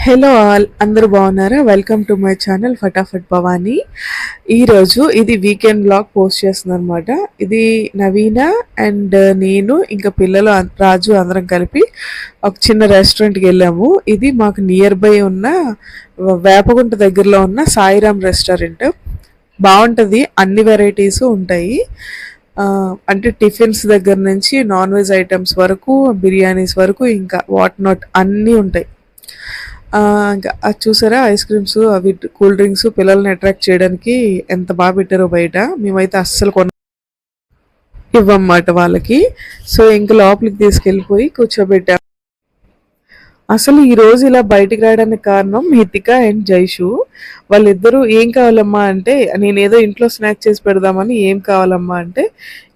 Hello all, అందరూ బాగున్నారా? Welcome to my channel ఫటాఫట్ భవానీ. ఈరోజు ఇది వీకెండ్ బ్లాగ్ పోస్ట్ చేస్తున్నాను అనమాట. ఇది నవీన అండ్ నేను ఇంకా పిల్లలు రాజు అందరం కలిపి ఒక చిన్న రెస్టారెంట్కి వెళ్ళాము. ఇది మాకు నియర్ బై ఉన్న వేపగుంట దగ్గరలో ఉన్న సాయిరామ్ రెస్టారెంట్. బాగుంటుంది, అన్ని వెరైటీస్ ఉంటాయి. అంటే టిఫిన్స్ దగ్గర నుంచి నాన్ వెజ్ ఐటమ్స్ వరకు, బిర్యానీస్ వరకు, ఇంకా వాట్ నాట్ అన్నీ ఉంటాయి. ఇంకా అది చూసారా, ఐస్ క్రీమ్స్ అవి కూల్ డ్రింక్స్ పిల్లల్ని అట్రాక్ట్ చేయడానికి ఎంత బాగా పెట్టారో బయట. మేమైతే అస్సలు ఇవ్వమాట వాళ్ళకి. సో ఇంకా లోపలికి తీసుకెళ్ళిపోయి కూర్చోబెట్టాం. అసలు ఈ రోజు ఇలా బయటికి రావడానికి కారణం హితిక అండ్ జైషు. వాళ్ళిద్దరూ ఏం కావాలమ్మా అంటే, నేనేదో ఇంట్లో స్నాక్ చేసి పెడదామని, ఏం కావాలమ్మా అంటే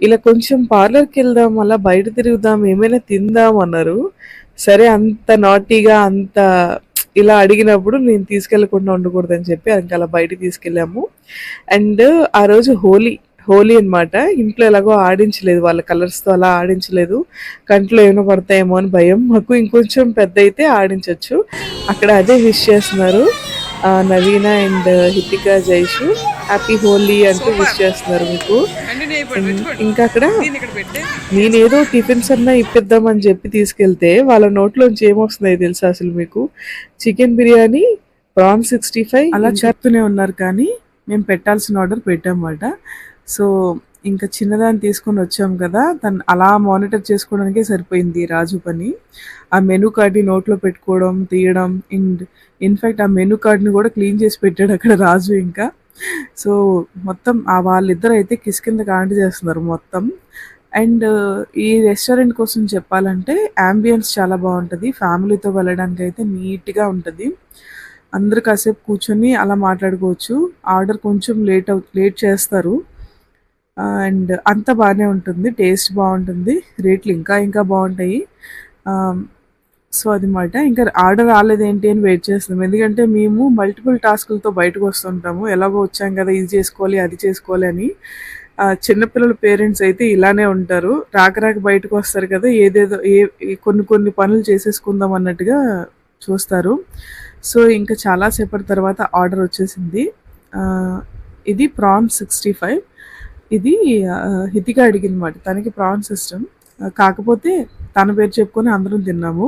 ఇలా కొంచెం పార్లర్కి వెళ్దాం, అలా బయట తిరుగుదాం, ఏమైనా తిందాం అన్నారు. సరే, అంత నాటీగా అంత ఇలా అడిగినప్పుడు నేను తీసుకెళ్లకుండా ఉండకూడదని చెప్పి ఇంకా అలా బయటికి తీసుకెళ్ళాము. అండ్ ఆ రోజు హోలీ అనమాట. ఇంట్లో ఎలాగో ఆడించలేదు, వాళ్ళ కలర్స్తో అలా ఆడించలేదు. కంట్లో ఏమైనా పడతాయేమో అని భయం మాకు. ఇంకొంచెం పెద్ద అయితే ఆడించవచ్చు. అక్కడ అదే విష్ చేస్తున్నారు నవీన అండ్ హితిక జైషు. హ్యాపీ హోలీ అంటూ విష్ చేస్తున్నారు మీకు. ఇంకా అక్కడ నేనేదో టిఫిన్స్ అన్నా ఇప్పిద్దామని చెప్పి తీసుకెళ్తే వాళ్ళ నోట్లోంచి ఏమొస్తున్నాయి తెలుసా అసలు మీకు? చికెన్ బిర్యానీ, ప్రాన్ 65 అలా చెప్తూనే ఉన్నారు. కానీ మేము పెట్టాల్సిన ఆర్డర్ పెట్టామన్నమాట. సో ఇంకా చిన్నదాన్ని తీసుకొని వచ్చాం కదా, తను అలా మానిటర్ చేసుకోవడానికే సరిపోయింది రాజు పని. ఆ మెనూ కార్డ్ని నోట్లో పెట్టుకోవడం, తీయడం, అండ్ ఇన్ఫ్యాక్ట్ ఆ మెనూ కార్డ్ని కూడా క్లీన్ చేసి పెట్టాడు అక్కడ రాజు. ఇంకా సో మొత్తం వాళ్ళిద్దరు అయితే కింద కాంటి చేస్తున్నారు మొత్తం. అండ్ ఈ రెస్టారెంట్ కోసం చెప్పాలంటే యాంబియన్స్ చాలా బాగుంటుంది. ఫ్యామిలీతో వెళ్ళడానికి అయితే నీట్గా ఉంటుంది. అందరు కాసేపు కూర్చొని అలా మాట్లాడుకోవచ్చు. ఆర్డర్ కొంచెం లేట్ చేస్తారు అండ్ అంత బాగానే ఉంటుంది. టేస్ట్ బాగుంటుంది, రేట్లు ఇంకా బాగుంటాయి. సో అదనమాట. ఇంకా ఆర్డర్ రాలేదేంటి అని వెయిట్ చేస్తున్నాం. ఎందుకంటే మేము మల్టిపుల్ టాస్కులతో బయటకు వస్తుంటాము. ఎలాగో వచ్చాం కదా, ఇది చేసుకోవాలి అది చేసుకోవాలి అని. చిన్నపిల్లల పేరెంట్స్ అయితే ఇలానే ఉంటారు. రాక బయటకు వస్తారు కదా, ఏదేదో కొన్ని పనులు చేసేసుకుందాం అన్నట్టుగా చూస్తారు. సో ఇంకా చాలాసేపటి తర్వాత ఆర్డర్ వచ్చేసింది. ఇది ప్రాన్ 65. ఇది హితిక అడిగిందన్నమాట. తనకి ప్రాన్స్ ఇష్టం. కాకపోతే తన పేరు చెప్పుకొని అందరం తిన్నాము.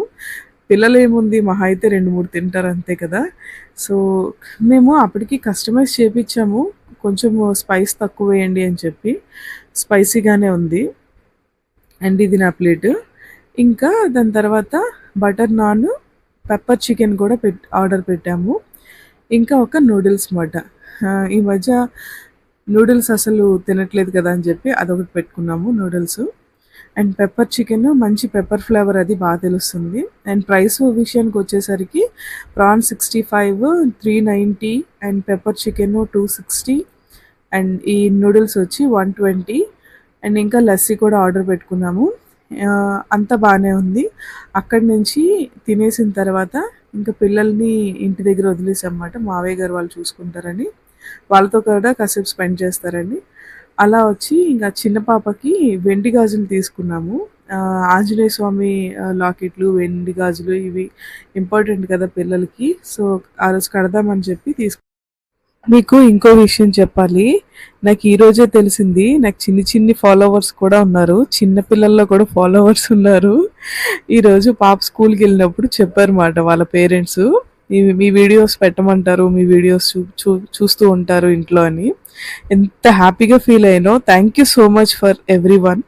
పిల్లలు ఏముంది, మహా అయితే 2-3 తింటారు అంతే కదా. సో మేము అప్పటికి కస్టమైజ్ చేయించాము, కొంచెం స్పైస్ తక్కువ వేయండి అని చెప్పి. స్పైసీగానే ఉంది. అండ్ ఇది నా ప్లేట్. ఇంకా దాని తర్వాత బటర్ నాన్, పెప్పర్ చికెన్ కూడా ఆర్డర్ పెట్టాము. ఇంకా ఒక నూడిల్స్ మాట. ఈ మధ్య నూడిల్స్ అసలు తినట్లేదు కదా అని చెప్పి అదొకటి పెట్టుకున్నాము, నూడిల్స్. అండ్ పెప్పర్ చికెన్, మంచి పెప్పర్ ఫ్లేవర్ అది బాగా తెలుస్తుంది. అండ్ ప్రైస్ విషయానికి వచ్చేసరికి prawn 65 390 and pepper chicken 260 and ఈ నూడిల్స్ వచ్చి 120. అండ్ ఇంకా లస్సీ కూడా ఆర్డర్ పెట్టుకున్నాము. అంతా బాగానే ఉంది. అక్కడి నుంచి తినేసిన తర్వాత ఇంకా పిల్లల్ని ఇంటి దగ్గర వదిలేసామన్నమాట. మావయ్య గారు వాళ్ళు చూసుకుంటారని, వాళ్ళతో కూడా కాసేపు స్పెండ్ చేస్తారండి. అలా వచ్చి ఇంకా చిన్న పాపకి వెండి గాజులు తీసుకున్నాము. ఆంజనేయ స్వామి లాకెట్లు, వెండి గాజులు ఇవి ఇంపార్టెంట్ కదా పిల్లలకి. సో ఆ రోజు కడదామని చెప్పి మీకు ఇంకో విషయం చెప్పాలి. నాకు ఈరోజే తెలిసింది, నాకు చిన్ని ఫాలోవర్స్ కూడా ఉన్నారు. చిన్న పిల్లల్లో కూడా ఫాలోవర్స్ ఉన్నారు. ఈరోజు పాప స్కూల్కి వెళ్ళినప్పుడు చెప్పారన్నమాట వాళ్ళ పేరెంట్స్, మీ వీడియోస్ పెట్టమంటారు, మీ వీడియోస్ చూస్తూ ఉంటారు ఇంట్లో అని. ఎంత హ్యాపీగా ఫీల్ అయ్యానో. Thank you so much for every one.